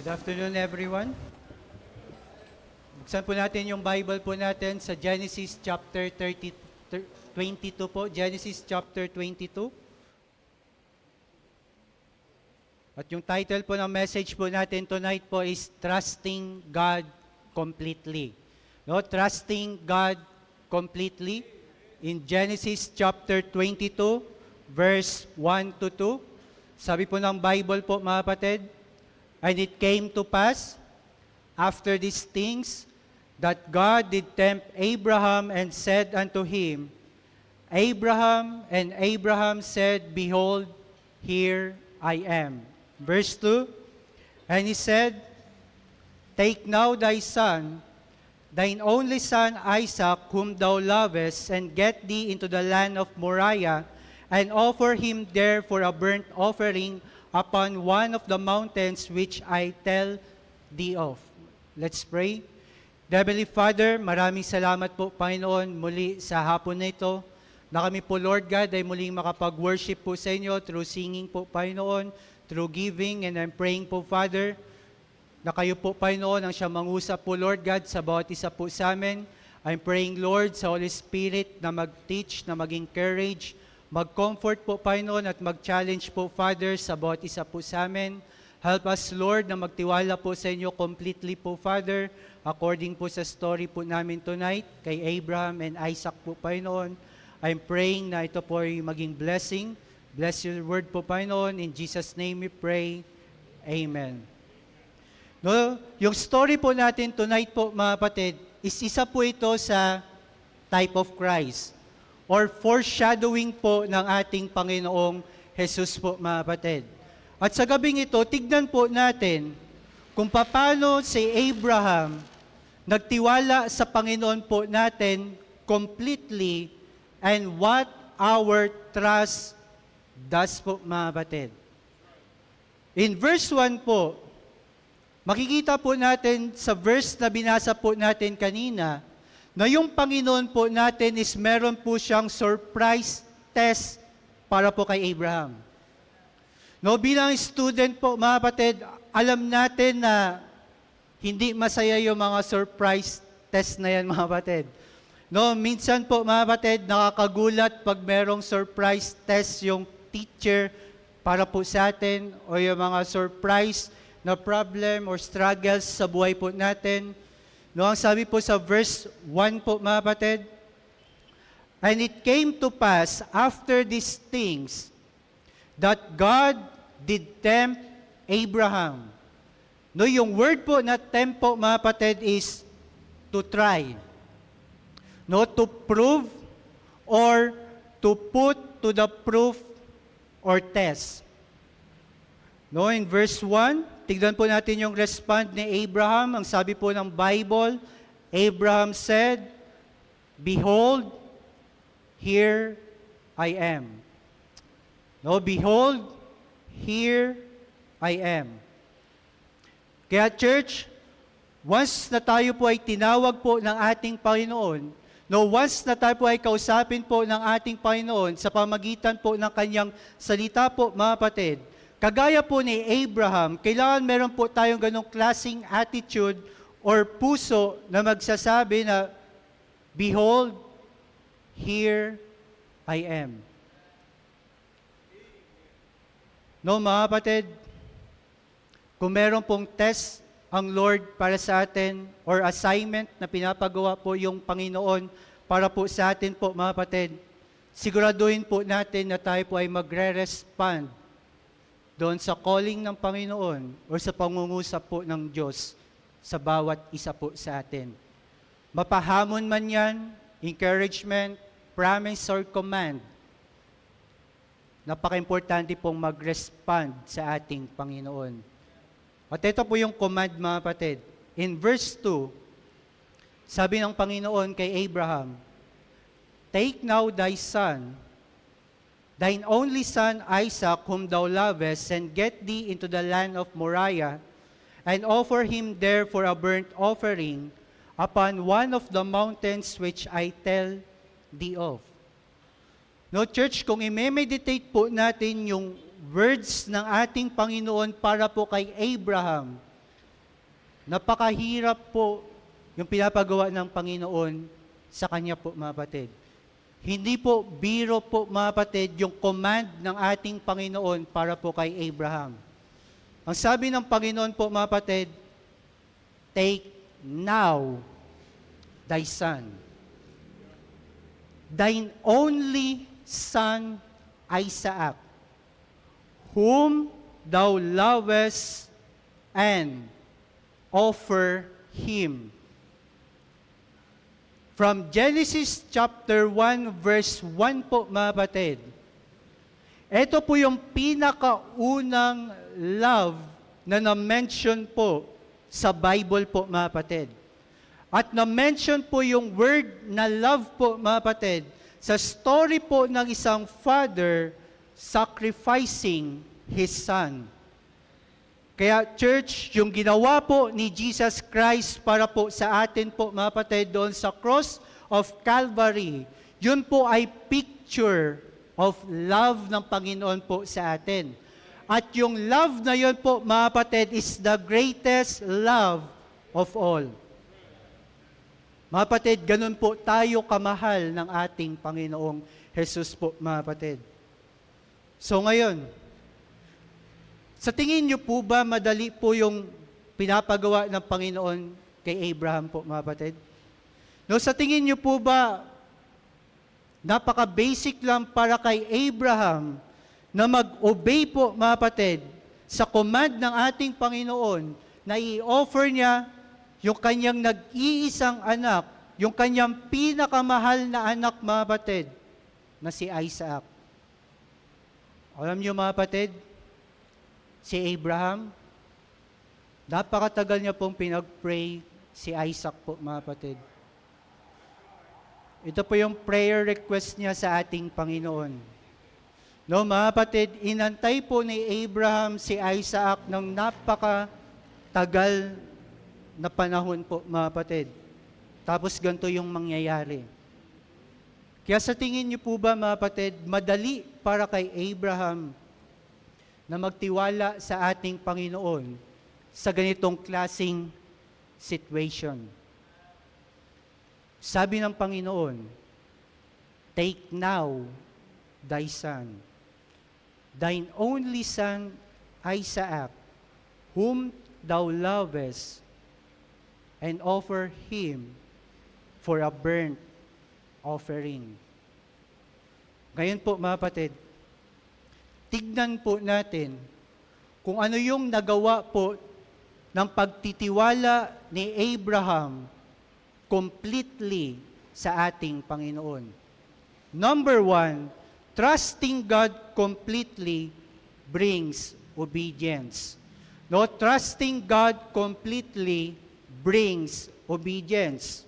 Good afternoon, everyone. Buksan po natin yung Bible po natin sa Genesis chapter 22 po. Genesis chapter 22. At yung title po ng message po natin tonight po is Trusting God Completely. No, Trusting God Completely. In Genesis chapter 22, verse 1 to 2. Sabi po ng Bible po, mga kapatid, "And it came to pass, after these things, that God did tempt Abraham and said unto him, Abraham, and Abraham said, Behold, here I am." Verse 2, "And he said, Take now thy son, thine only son Isaac, whom thou lovest, and get thee into the land of Moriah, and offer him there for a burnt offering upon one of the mountains which I tell thee of." Let's pray. Heavenly Father, maraming salamat po, Panginoon, muli sa hapon na ito, na kami po, Lord God, ay muling makapag-worship po sa inyo through singing po, Panginoon, through giving, and I'm praying po, Father, na kayo po, Panginoon, ang siyang mangusap po, Lord God, sa bawat isa po sa amin. I'm praying, Lord, sa Holy Spirit na mag-teach, na mag-encourage, mag-comfort po, Panginoon, at mag-challenge po, Father, sa bawat isa po sa amin. Help us, Lord, na magtiwala po sa inyo completely po, Father, according po sa story po namin tonight, kay Abraham and Isaac po, Panginoon. I'm praying na ito po ay maging blessing. Bless your word po, Panginoon. In Jesus' name we pray. Amen. No, yung story po natin tonight po, mga kapatid, is isa po ito sa type of Christ or foreshadowing po ng ating Panginoong Jesus po, mga kapatid. At sa gabing ito, tignan po natin kung paano si Abraham nagtiwala sa Panginoon po natin completely and what our trust does po, mga kapatid. In verse 1 po, makikita po natin sa verse na binasa po natin kanina, na yung Panginoon po natin is meron po siyang surprise test para po kay Abraham. No, bilang student po, mga kapatid, alam natin na hindi masaya yung mga surprise test na yan, mga kapatid. No, minsan po, mga kapatid, nakakagulat pag merong surprise test yung teacher para po sa atin o yung mga surprise na problem or struggles sa buhay po natin. No, ang sabi po sa verse 1 po, mga kapatid, "And it came to pass after these things that God did tempt Abraham." No, yung word po na tempt po, mga kapatid, is to try. No, to prove or to put to the proof or test. No, in verse 1, tignan po natin yung respond ni Abraham. Ang sabi po ng Bible, Abraham said, "Behold, here I am." No, behold, here I am. Kaya church, once na tayo po ay tinawag po ng ating Panginoon, no, once na tayo po ay kausapin po ng ating Panginoon sa pamagitan po ng kanyang salita po, mga kapatid, kagaya po ni Abraham, kailangan meron po tayong ganong klaseng attitude or puso na magsasabi na, "Behold, here I am." No, mga kapatid, kung meron pong test ang Lord para sa atin or assignment na pinapagawa po yung Panginoon para po sa atin po, mga kapatid, siguraduhin po natin na tayo po ay magre-respond doon sa calling ng Panginoon o sa pangungusap po ng Diyos sa bawat isa po sa atin. Mapahamon man yan, encouragement, promise, or command, napaka-importante pong mag-respond sa ating Panginoon. At ito po yung command, mga kapatid. In verse 2, sabi ng Panginoon kay Abraham, "Take now thy son, thine only son Isaac, whom thou lovest, and get thee into the land of Moriah, and offer him there for a burnt offering upon one of the mountains which I tell thee of." No, church, kung i-meditate po natin yung words ng ating Panginoon para po kay Abraham, Napakahirap po yung pinapagawa ng Panginoon sa kanya po, mga kapatid. Hindi po biro po, mga kapatid, yung command ng ating Panginoon para po kay Abraham. Ang sabi ng Panginoon po, mga kapatid, take now thy son, thine only son Isaac, whom thou lovest, and offer him. From Genesis chapter 1 verse 1 po, mga kapatid, ito po yung pinakaunang love na na-mention po sa Bible po, mga kapatid. At na-mention po yung word na love po, mga kapatid, sa story po ng isang father sacrificing his son. Kaya church, yung ginawa po ni Jesus Christ para po sa atin po, mga kapatid, doon sa cross of Calvary, yun po ay picture of love ng Panginoon po sa atin. At yung love na yun po, mga kapatid, is the greatest love of all. Mga kapatid, ganun po tayo kamahal ng ating Panginoong Jesus po, mga kapatid. So ngayon, sa tingin niyo po ba madali po yung pinapagawa ng Panginoon kay Abraham po, mga kapatid? No, sa tingin niyo po ba napaka-basic lang para kay Abraham na mag-obey po, mga kapatid, sa command ng ating Panginoon na i-offer niya yung kanyang nag-iisang anak, yung kanyang pinakamahal na anak, mga kapatid, na si Isaac. Alam niyo, mga kapatid, si Abraham, napakatagal niya pong pinag-pray si Isaac po, mga kapatid. Ito po yung prayer request niya sa ating Panginoon. No, mga kapatid, inantay po ni Abraham si Isaac ng napakatagal na panahon po, mga kapatid. Tapos ganito yung mangyayari. Kaya sa tingin niyo po ba, mga kapatid, madali para kay Abraham na magtiwala sa ating Panginoon sa ganitong klaseng situation? Sabi ng Panginoon, take now thy son, thine only son Isaac, whom thou lovest, and offer him for a burnt offering. Ngayon po, mga kapatid, tignan po natin kung ano yung nagawa po ng pagtitiwala ni Abraham completely sa ating Panginoon. Number 1, trusting God completely brings obedience. No, trusting God completely brings obedience.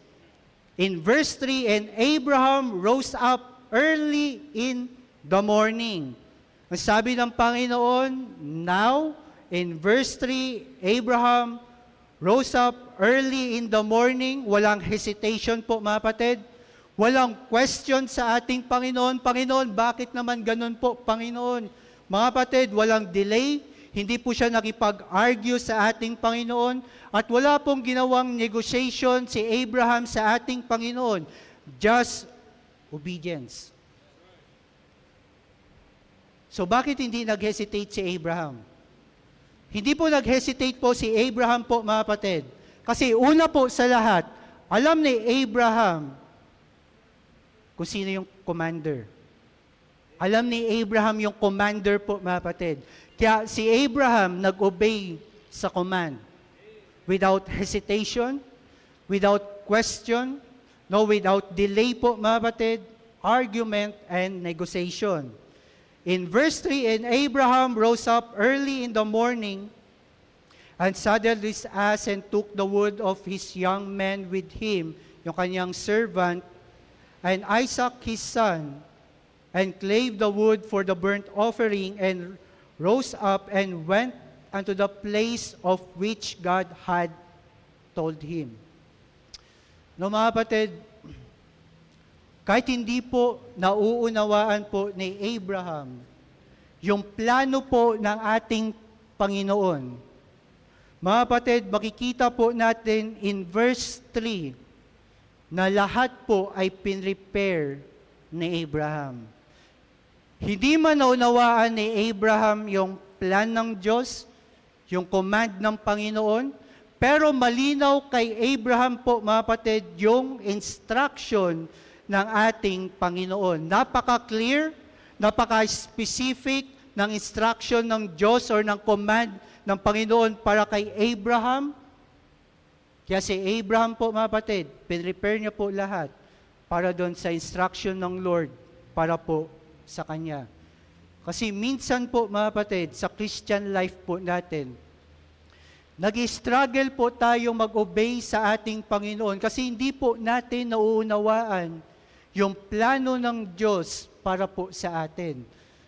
In verse 3, and Abraham rose up early in the morning. Ang sabi ng Panginoon, now, in verse 3, Abraham rose up early in the morning. Walang hesitation po, mga kapatid. Walang question sa ating Panginoon. Panginoon, bakit naman ganun po, Panginoon? Mga kapatid, walang delay. Hindi po siya nakipag-argue sa ating Panginoon. At wala pong ginawang negotiation si Abraham sa ating Panginoon. Just obedience. So bakit hindi nag-hesitate si Abraham? Hindi po nag-hesitate po si Abraham po, mga kapatid. Kasi una po sa lahat, alam ni Abraham kung sino yung commander. Alam ni Abraham yung commander po, mga kapatid. Kaya si Abraham nag-obey sa command. Without hesitation, without question, no, without delay po, mga kapatid, argument and negotiation. In verse 3, and Abraham rose up early in the morning and saddled his ass and took the wood of his young men with him, yung kanyang servant, and Isaac his son, and clave the wood for the burnt offering, and rose up and went unto the place of which God had told him. No, mga kapatid, kahit hindi po nauunawaan po ni Abraham yung plano po ng ating Panginoon, Mga kapatid, makikita po natin in verse 3 na lahat po ay pinrepare ni Abraham. Hindi man naunawaan ni Abraham yung plan ng Diyos, yung command ng Panginoon, pero malinaw kay Abraham po, mga kapatid, yung instruction ng ating Panginoon. Napaka-clear, napaka-specific ng instruction ng Diyos or ng command ng Panginoon para kay Abraham. Kaya si Abraham po, mga kapatid, pinrepare niya po lahat para doon sa instruction ng Lord para po sa Kanya. Kasi minsan po, mga kapatid, sa Christian life po natin, nag-struggle po tayo mag-obey sa ating Panginoon kasi hindi po natin nauunawaan yung plano ng Diyos para po sa atin.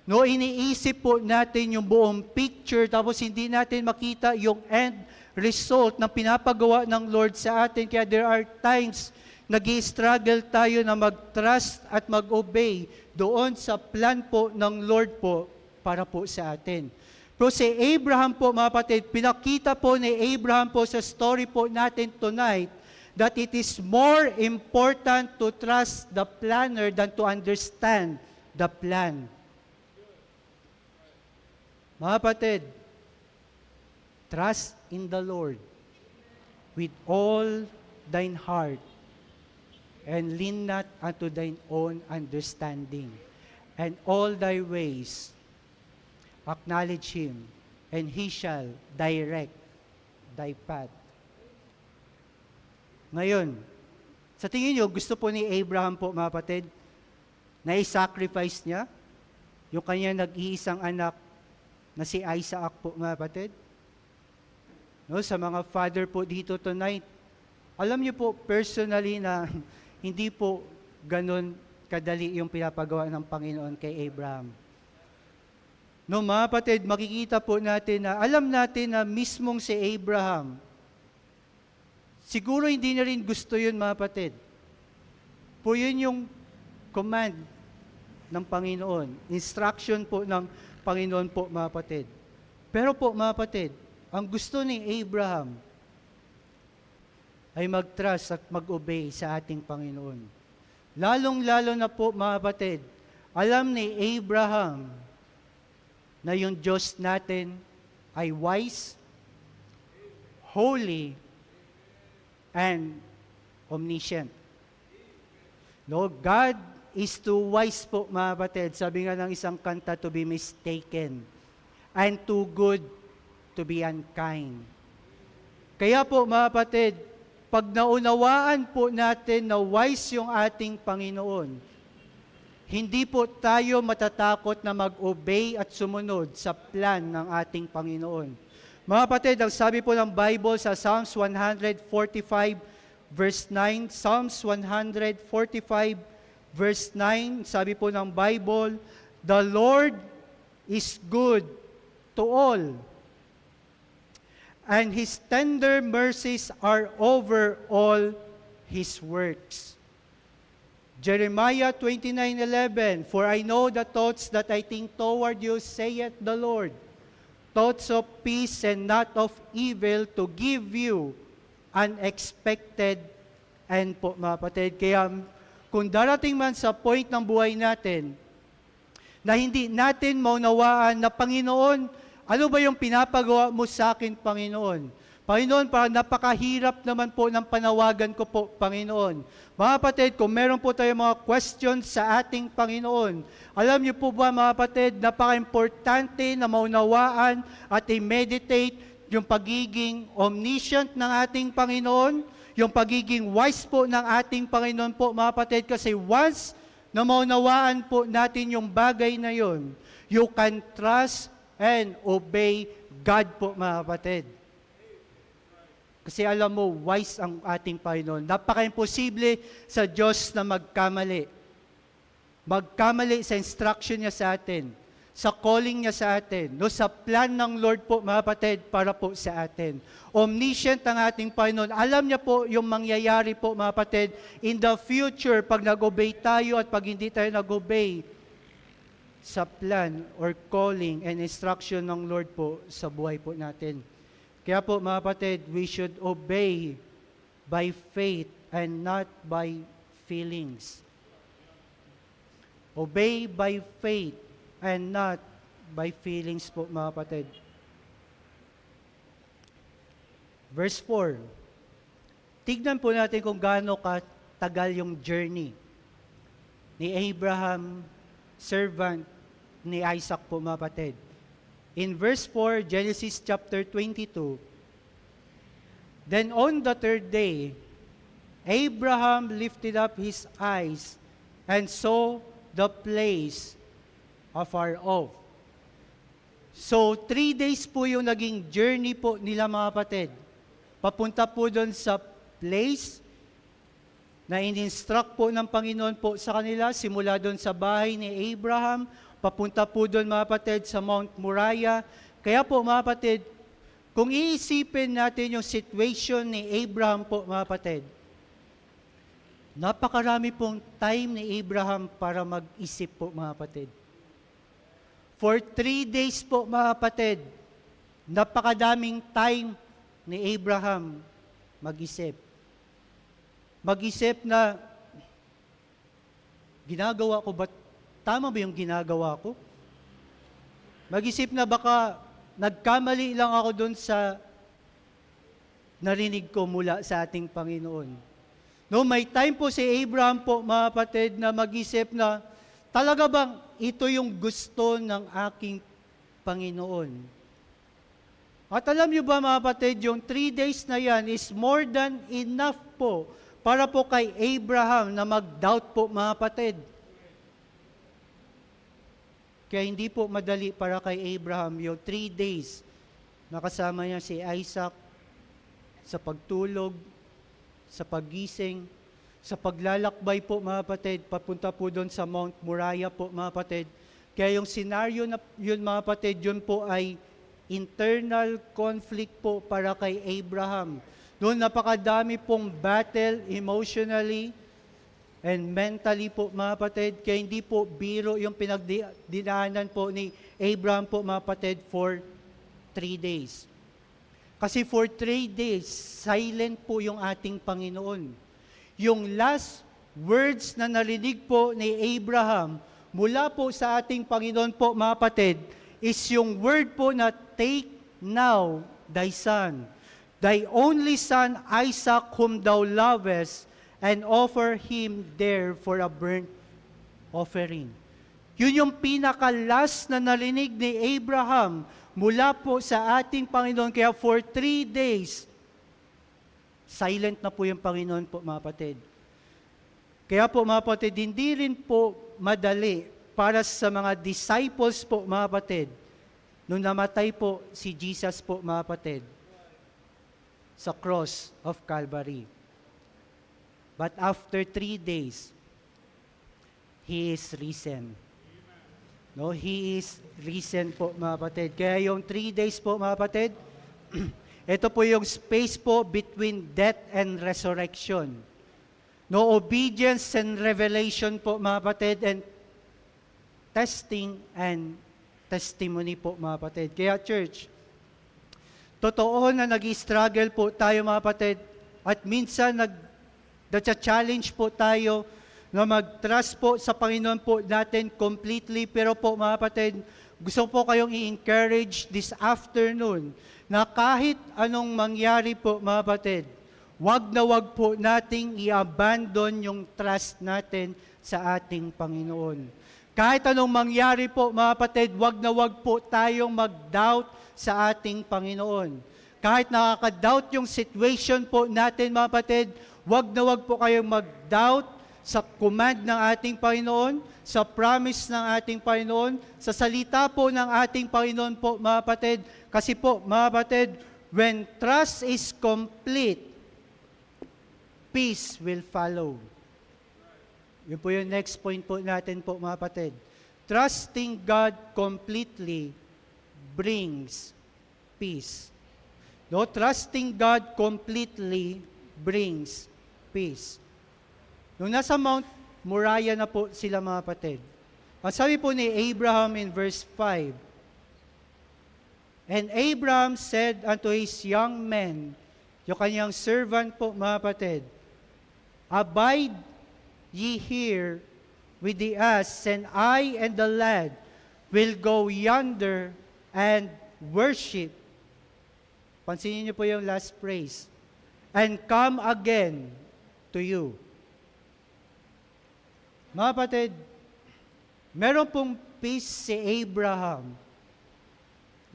No, iniisip po natin yung buong picture tapos hindi natin makita yung end result na pinapagawa ng Lord sa atin. Kaya there are times nag-struggle tayo na mag-trust at mag-obey doon sa plan po ng Lord po para po sa atin. Pero si Abraham po, mga kapatid, pinakita po ni Abraham po sa story po natin tonight that it is more important to trust the planner than to understand the plan. Mga kapatid, trust in the Lord with all thine heart and lean not unto thine own understanding. And all thy ways acknowledge Him, and He shall direct thy path. Ngayon, sa tingin nyo, gusto po ni Abraham po, mga kapatid, na i-sacrifice niya yung kanya nag-iisang anak na si Isaac po, mga kapatid? No, sa mga father po dito tonight, alam niyo po personally na hindi po ganun kadali yung pinapagawa ng Panginoon kay Abraham. No, mga kapatid, makikita po natin na alam natin na mismong si Abraham, siguro hindi na rin gusto yun, mga kapatid. Po yun yung command ng Panginoon, instruction po ng Panginoon po, mga kapatid. Pero po, mga kapatid, ang gusto ni Abraham ay mag-trust at mag-obey sa ating Panginoon. Lalong-lalo na po, mga kapatid, alam ni Abraham na yung Diyos natin ay wise, holy, and omniscient. No, God is too wise po, mga kapatid. Sabi nga ng isang kanta, to be mistaken, and too good to be unkind. Kaya po, mga kapatid, pag naunawaan po natin na wise yung ating Panginoon, hindi po tayo matatakot na mag-obey at sumunod sa plan ng ating Panginoon. Mga kapatid, ang sabi po ng Bible sa Psalms 145 verse 9, Psalms 145 verse 9, sabi po ng Bible, the Lord is good to all, and His tender mercies are over all His works. Jeremiah 29:11, for I know the thoughts that I think toward you, saith the Lord, thoughts of peace and not of evil, to give you unexpected end po, mga kapatid. Kaya kung darating man sa point ng buhay natin na hindi natin maunawaan na, Panginoon, ano ba yung pinapagawa mo sa akin, Panginoon? Panginoon, parang napakahirap naman po ng panawagan ko po, Panginoon. Mga kapatid, kung meron po tayo mga questions sa ating Panginoon, alam niyo po ba, mga kapatid, napaka-importante na maunawaan at i-meditate yung pagiging omniscient ng ating Panginoon, yung pagiging wise po ng ating Panginoon po, mga kapatid, kasi once na maunawaan po natin yung bagay na yun, you can trust and obey God po, mga kapatid. Kasi alam mo, wise ang ating Panginoon. Napaka-imposible sa Diyos na magkamali. Magkamali sa instruction niya sa atin, sa calling niya sa atin, no, sa plan ng Lord po, mga kapatid, para po sa atin. Omniscient ang ating Panginoon. Alam niya po yung mangyayari po, mga kapatid, in the future, pag nag-obey tayo at pag hindi tayo nag-obey sa plan or calling and instruction ng Lord po sa buhay po natin. Kaya po mga kapatid, we should obey by faith and not by feelings. Obey by faith and not by feelings po mga kapatid. Verse 4. Tignan po natin kung gaano katagal yung journey ni Abraham, servant ni Isaac po mga kapatid. In verse 4, Genesis chapter 22, then on the third day, Abraham lifted up his eyes and saw the place afar off. So, 3 days po yung naging journey po nila mga kapatid. Papunta po doon sa place na in-instruct po ng Panginoon po sa kanila, simula doon sa bahay ni Abraham, papunta po doon mga kapatid sa Mount Moriah. Kaya po mga kapatid, kung iisipin natin yung situation ni Abraham po mga kapatid, napakarami pong time ni Abraham para mag-isip po mga kapatid. For 3 days po mga kapatid, napakadaming time ni Abraham mag-isip. Mag-isip na, ginagawa ko ba, tama ba yung ginagawa ko? Mag-isip na baka nagkamali lang ako doon sa narinig ko mula sa ating Panginoon. No, may time po si Abraham po, mga kapatid, na mag-isip na, talaga bang ito yung gusto ng aking Panginoon? At alam niyo ba mga kapatid, yung 3 days na yan is more than enough po para po kay Abraham na mag-doubt po mga kapatid. Kaya hindi po madali para kay Abraham yung 3 days na kasama niya si Isaac sa pagtulog, sa paggising, sa paglalakbay po mga kapatid, papunta po doon sa Mount Moriah po mga kapatid. Kaya yung scenario na yun mga kapatid, yun po ay internal conflict po para kay Abraham. Noon napakadami pong battle emotionally and mentally po mga kapatid, kaya hindi po biro yung pinagdinaanan po ni Abraham po mga kapatid for 3 days. Kasi for 3 days, silent po yung ating Panginoon. Yung last words na narinig po ni Abraham mula po sa ating Panginoon po mga kapatid, is yung word po na, take now thy son, thy only son Isaac whom thou lovest, and offer him there for a burnt offering. Yun yung pinaka-last na narinig ni Abraham mula po sa ating Panginoon. Kaya for 3 days, silent na po yung Panginoon po mga kapatid. Kaya po mga kapatid, hindi rin po madali para sa mga disciples po mga kapatid, nung namatay po si Jesus po mga kapatid, sa cross of Calvary. But after 3 days, He is risen. No, He is risen po mga kapatid. Kaya yung 3 days po mga kapatid, ito po yung space po between death and resurrection. No, obedience and revelation po mga kapatid, and testing and testimony po mga kapatid. Kaya church, totoo na nag-struggle po tayo mga kapatid, at minsan nag-challenge po tayo na mag-trust po sa Panginoon po natin completely. Pero po mga kapatid, gusto po kayong i-encourage this afternoon na kahit anong mangyari po mga kapatid, wag na wag po nating i-abandon yung trust natin sa ating Panginoon. Kahit anong mangyari po mga kapatid, wag na wag po tayong mag-doubt sa ating Panginoon. Kahit nakaka-doubt yung situation po natin mga kapatid, wag na wag po kayong mag-doubt sa command ng ating Panginoon, sa promise ng ating Panginoon, sa salita po ng ating Panginoon po mga kapatid. Kasi po mga kapatid, when trust is complete, peace will follow. Yun po yung next point po natin po mga kapatid. Trusting God completely brings peace. No, trusting God completely brings peace. Nung nasa Mount Moriah na po sila mga kapatid, ang sabi po ni Abraham in verse 5, And Abraham said unto his young men, yung kanyang servant po mga kapatid, abide ye here with the ass, and I and the lad will go yonder and worship. Pansinin niyo po yung last phrase. And come again to you. Mga kapatid, meron pong peace si Abraham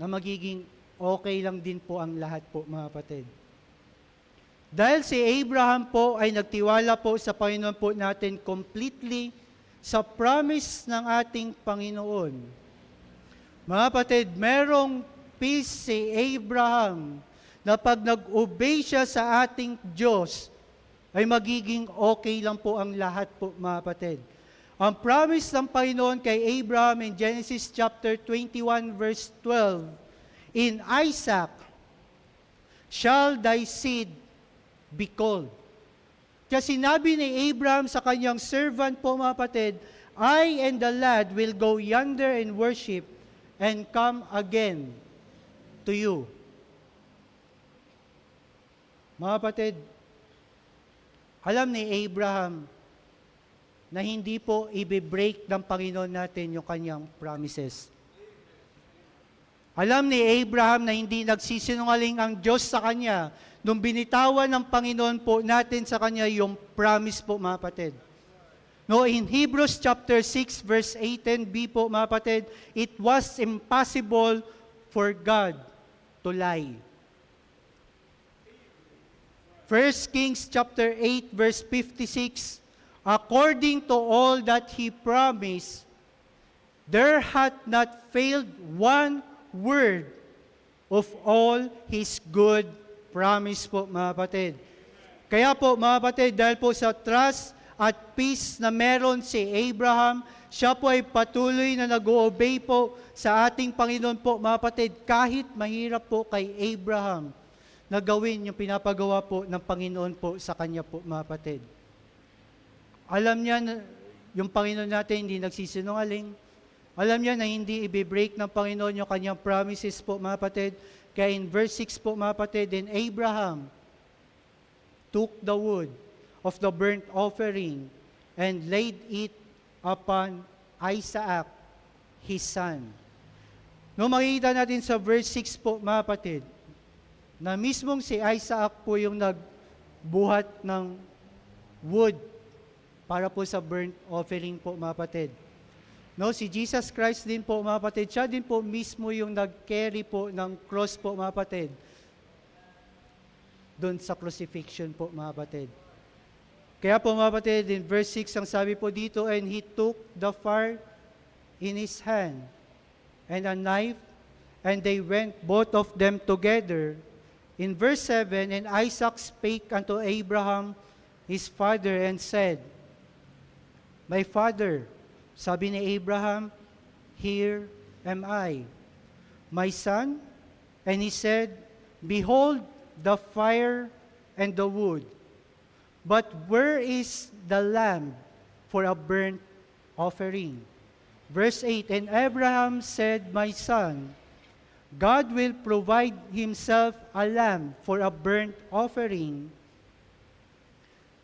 na magiging okay lang din po ang lahat po mga kapatid. Dahil si Abraham po ay nagtiwala po sa Panginoon po natin completely sa promise ng ating Panginoon. Mga kapatid, merong peace si Abraham na pag nag-obey siya sa ating Diyos, ay magiging okay lang po ang lahat po mga kapatid. Ang promise ng Panginoon kay Abraham in Genesis chapter 21 verse 12, in Isaac shall thy seed be called. Kaya sinabi ni Abraham sa kanyang servant po mga kapatid, I and the lad will go yonder and worship and come again to you. Mga kapatid, alam ni Abraham na hindi po i-break ng Panginoon natin yung kanyang promises. Alam ni Abraham na hindi nagsisinungaling ang Diyos sa kanya nung binitawan ng Panginoon po natin sa kanya yung promise po mga kapatid. No, in Hebrews chapter 6 verse 18b po mga kapatid, it was impossible for God to lie. 1 Kings chapter 8 verse 56, according to all that he promised, there hath not failed one word of all his good promise po mga kapatid. Kaya po mga kapatid, dahil po sa trust at peace na meron si Abraham, siya po ay patuloy na nag-o-obey po sa ating Panginoon po mga kapatid, kahit mahirap po kay Abraham na gawin yung pinapagawa po ng Panginoon po sa kanya po mga kapatid. Alam niya na yung Panginoon natin hindi nagsisinungaling. Alam niya na hindi i-break ng Panginoon yung kanyang promises po mga kapatid. Kaya in verse 6 po mga kapatid, then Abraham took the wood of the burnt offering and laid it upon Isaac, his son. No, makikita natin sa verse 6 po mga kapatid, na mismong si Isaac po yung nagbuhat ng wood para po sa burnt offering po mga kapatid. No, si Jesus Christ din po mga kapatid, siya din po mismo yung nag-carry po ng cross po mga kapatid doon sa crucifixion po mga kapatid. Kaya po mga kapatid, in verse 6 ang sabi po dito, and he took the fire in his hand and a knife, and they went both of them together. In verse 7, and Isaac spake unto Abraham his father and said, my father. Sabi ni Abraham, here am I, my son. And he said, behold the fire and the wood, but where is the lamb for a burnt offering? Verse 8, and Abraham said, my son, God will provide himself a lamb for a burnt offering.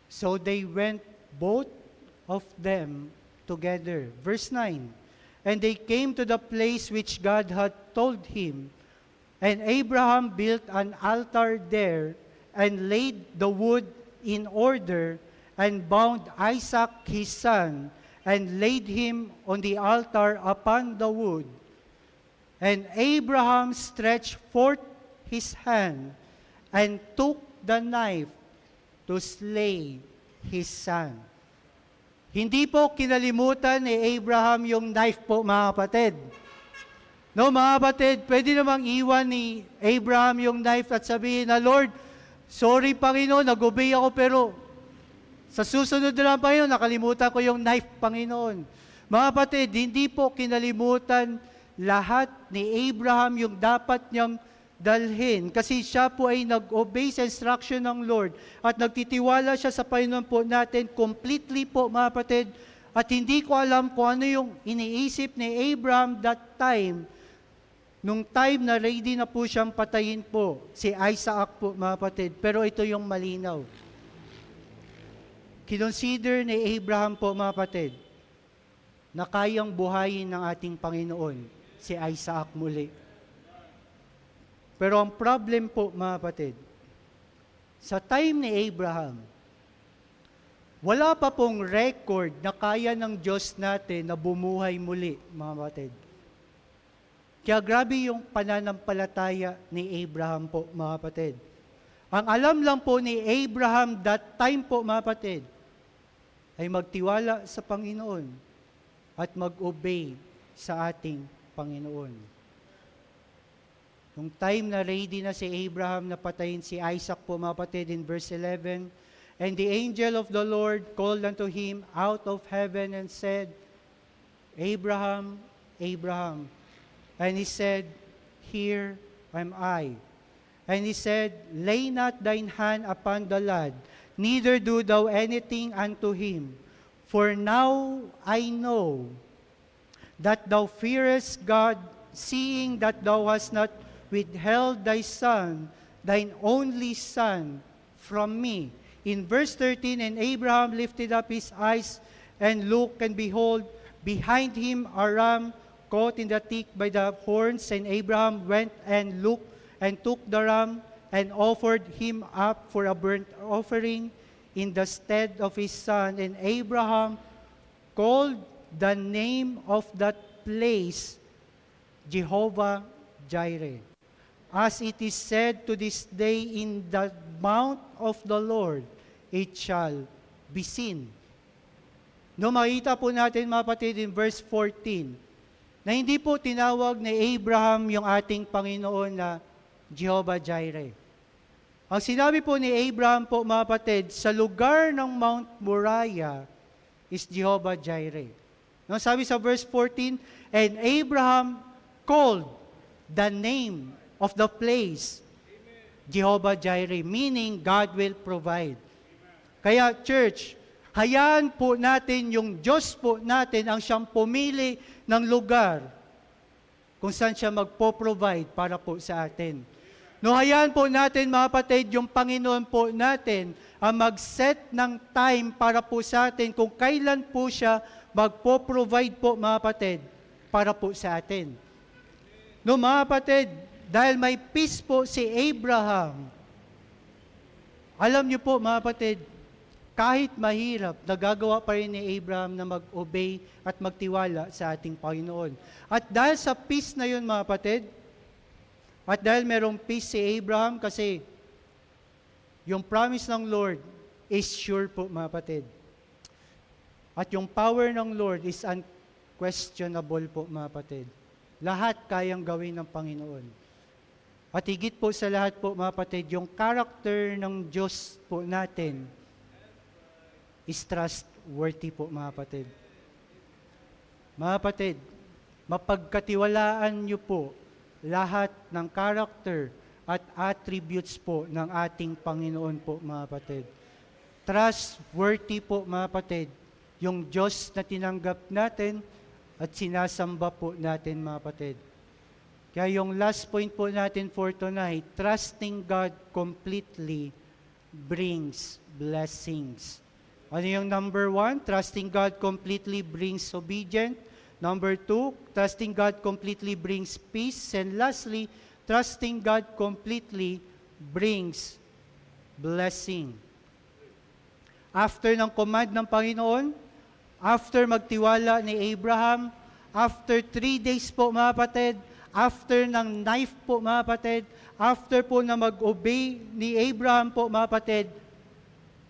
So they went both of them together. Verse 9, and they came to the place which God had told him, and Abraham built an altar there, and laid the wood in order, and bound Isaac his son, and laid him on the altar upon the wood. And Abraham stretched forth his hand, and took the knife to slay his son. Hindi po kinalimutan ni Abraham yung knife po mga kapatid. No mga kapatid, pwede namang iwan ni Abraham yung knife at sabihin na, Lord, sorry Panginoon, nag-obey ako pero sa susunod na lang Panginoon, nakalimutan ko yung knife Panginoon. Mga kapatid, hindi po kinalimutan lahat ni Abraham yung dapat niyang dalhin. Kasi siya po ay nag-obey sa instruction ng Lord at nagtitiwala siya sa Panginoon po natin completely po mga kapatid. At hindi ko alam kung ano yung iniisip ni Abraham that time Nung time na ready na po siyang patayin po, si Isaac po mga kapatid, pero ito yung malinaw. Kinonsider ni Abraham po mga kapatid, na kayang buhayin ng ating Panginoon, si Isaac muli. Pero ang problem po mga kapatid, sa time ni Abraham, wala pa pong record na kaya ng Diyos natin na bumuhay muli, mga kapatid. Kaya grabe yung pananampalataya ni Abraham po, mga kapatid. Ang alam lang po ni Abraham that time po, mga kapatid, ay magtiwala sa Panginoon at mag-obey sa ating Panginoon. Nung time na ready na si Abraham na patayin si Isaac po, mga kapatid, in verse 11, "And the angel of the Lord called unto him out of heaven and said, Abraham, Abraham. And he said, Here am I. And he said, Lay not thine hand upon the lad, neither do thou anything unto him. For now I know that thou fearest God, seeing that thou hast not withheld thy son, thine only son, from me." In verse 13, "And Abraham lifted up his eyes and looked, and behold, behind him a ram caught in the thick by the horns. And Abraham went and looked, and took the ram, and offered him up for a burnt offering in the stead of his son. And Abraham called the name of that place Jehovah Jireh, as it is said to this day, In the mount of the Lord it shall be seen." No, makita po natin mga kapatid in verse 14, na hindi po tinawag ni Abraham yung ating Panginoon na Jehovah Jireh. Ang sinabi po ni Abraham po mga kapatid, sa lugar ng Mount Moriah is Jehovah Jireh. No, sabi sa verse 14, "And Abraham called the name of the place Jehovah Jireh," meaning God will provide. Kaya church, hayaan po natin yung Diyos po natin ang siyang pumili ng lugar kung saan siya magpo-provide para po sa atin. No, hayaan po natin mga kapatid, yung Panginoon po natin ang mag-set ng time para po sa atin kung kailan po siya magpo-provide po mga kapatid para po sa atin. No, mga kapatid, dahil may peace po si Abraham, alam niyo po mga kapatid, kahit mahirap, nagagawa pa rin ni Abraham na mag-obey at magtiwala sa ating Panginoon. At dahil sa peace na yun mga kapatid, at dahil merong peace si Abraham kasi yung promise ng Lord is sure po mga kapatid. At yung power ng Lord is unquestionable po mga kapatid. Lahat kayang gawin ng Panginoon. At higit po sa lahat po mga kapatid, yung character ng Diyos po natin is trustworthy po mga kapatid. Mga kapatid, mapagkatiwalaan niyo po lahat ng character at attributes po ng ating Panginoon po mga kapatid. Trustworthy po mga kapatid, yung Diyos na tinanggap natin at sinasamba po natin mga kapatid. Kaya yung last point po natin for tonight, trusting God completely brings blessings. Ano yung number 1? Trusting God completely brings obedience. Number 2, trusting God completely brings peace. And lastly, trusting God completely brings blessing. After ng command ng Panginoon, after magtiwala ni Abraham, after 3 days po mga kapatid, after ng knife po mga kapatid, after po na mag-obey ni Abraham po mga kapatid,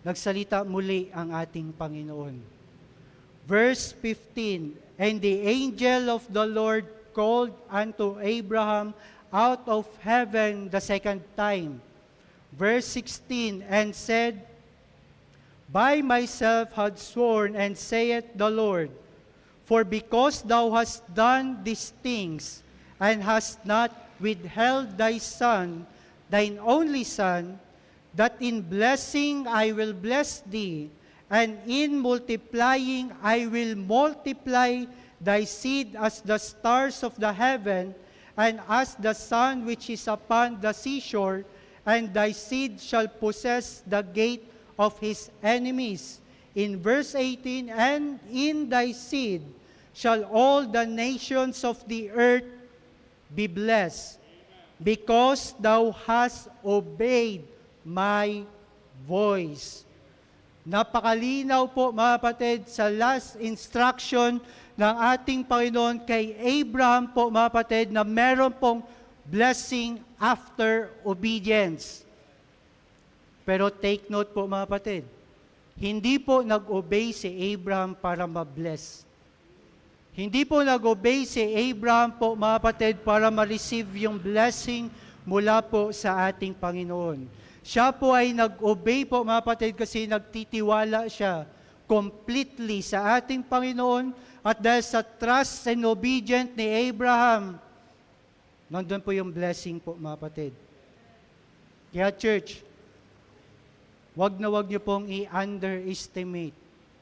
nagsalita muli ang ating Panginoon. Verse 15, "And the angel of the Lord called unto Abraham out of heaven the second time." Verse 16, "And said, By myself had sworn, and saith the Lord, For because thou hast done these things, and hast not withheld thy son, thine only son, that in blessing I will bless thee, and in multiplying I will multiply thy seed as the stars of the heaven, and as the sun which is upon the seashore, and thy seed shall possess the gate of his enemies. In verse 18, and in thy seed shall all the nations of the earth be blessed, because thou hast obeyed my voice. Napakalinaw po mga kapatid sa last instruction ng ating Panginoon kay Abraham po mga kapatid na meron pong blessing after obedience. Pero take note po mga kapatid, hindi po nag-obey si Abraham para ma-bless. Hindi po nag-obey si Abraham po mga kapatid para ma-receive yung blessing mula po sa ating Panginoon. Siya po ay nag-obey po mga kapatid kasi nagtitiwala siya completely sa ating Panginoon at dahil sa trust and obedience ni Abraham, nandun po yung blessing po mga kapatid. Kaya church, wag na wag niyo pong i-underestimate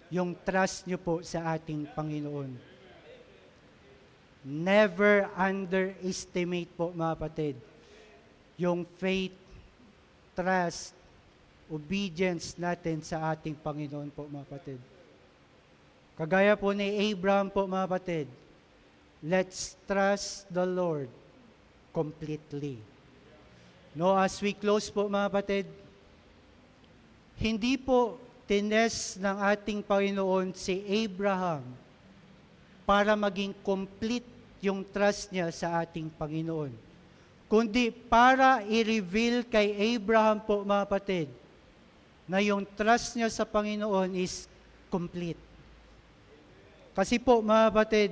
yung trust niyo po sa ating Panginoon. Never underestimate po mga kapatid yung faith, trust, obedience natin sa ating Panginoon po mga kapatid. Kagaya po ni Abraham po mga kapatid, let's trust the Lord completely. No, as we close po mga kapatid, hindi po tines ng ating Panginoon si Abraham para maging complete yung trust niya sa ating Panginoon, kundi para i-reveal kay Abraham po mga kapatid na yung trust niya sa Panginoon is complete. Kasi po mga kapatid,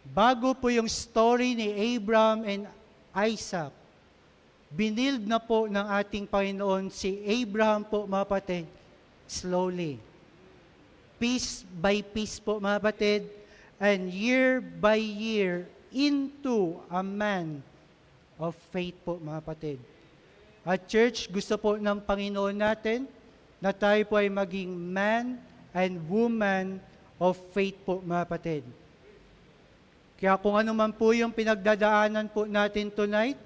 bago po yung story ni Abraham and Isaac, binild na po ng ating Panginoon si Abraham po mga kapatid slowly. Piece by piece po mga kapatid, and year by year into a man of faith po mga kapatid. At church, gusto po ng Panginoon natin na tayo po ay maging man and woman of faith po mga kapatid. Kaya kung ano man po yung pinagdadaanan po natin tonight,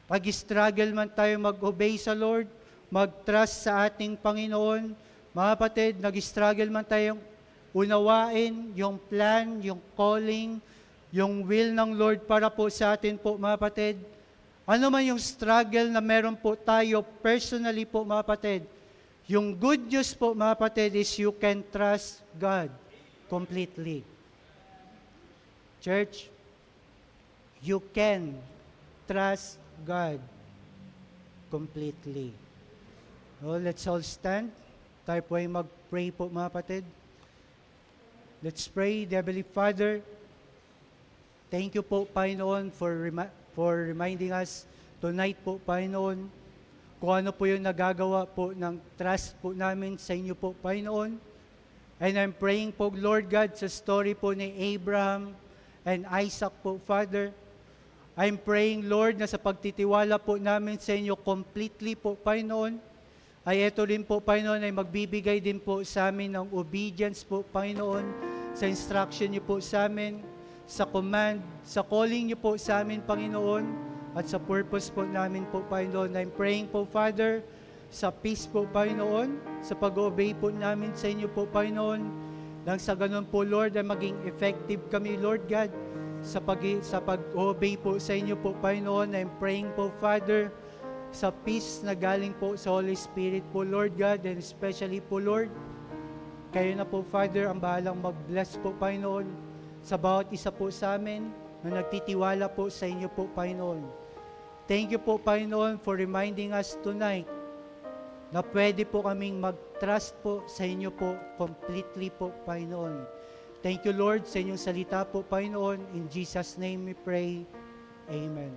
pag-struggle man tayo mag-obey sa Lord, mag-trust sa ating Panginoon, mga kapatid, nag-struggle man tayong unawain yung plan, yung calling, yung will ng Lord para po sa atin po mga kapatid. Ano man yung struggle na meron po tayo personally po mga kapatid, yung good news po mga kapatid is you can trust God completely. Church, you can trust God completely. Oh, let's all stand. Tayo po ay mag-pray po mga kapatid. Let's pray. Heavenly Father, thank you po, Panginoon, for reminding us tonight po, Panginoon, kung ano po yung nagagawa po ng trust po namin sa inyo po, Panginoon. And I'm praying po, Lord God, sa story po ni Abraham and Isaac po, Father. I'm praying, Lord, na sa pagtitiwala po namin sa inyo completely po, Panginoon, ay ito rin po, Panginoon, ay magbibigay din po sa amin ng obedience po, Panginoon, sa instruction niyo po sa amin, sa command, sa calling niyo po sa amin, Panginoon, at sa purpose po namin po, Panginoon. I'm praying po, Father, sa peace po, Panginoon, sa pag-obey po namin sa inyo po, Panginoon, nang sa ganun po, Lord, ay maging effective kami, Lord God, sa pag-obey po sa inyo po, Panginoon. I'm praying po, Father, sa peace na galing po sa Holy Spirit po, Lord God, and especially po, Lord, kayo na po, Father, ang bahalang mag-bless po, Panginoon, sa bawat isa po sa amin na nagtitiwala po sa inyo po, Panginoon. Thank you po, Panginoon, for reminding us tonight na pwede po kaming mag-trust po sa inyo po completely po, Panginoon. Thank you, Lord, sa inyong salita po, Panginoon. In Jesus' name we pray. Amen.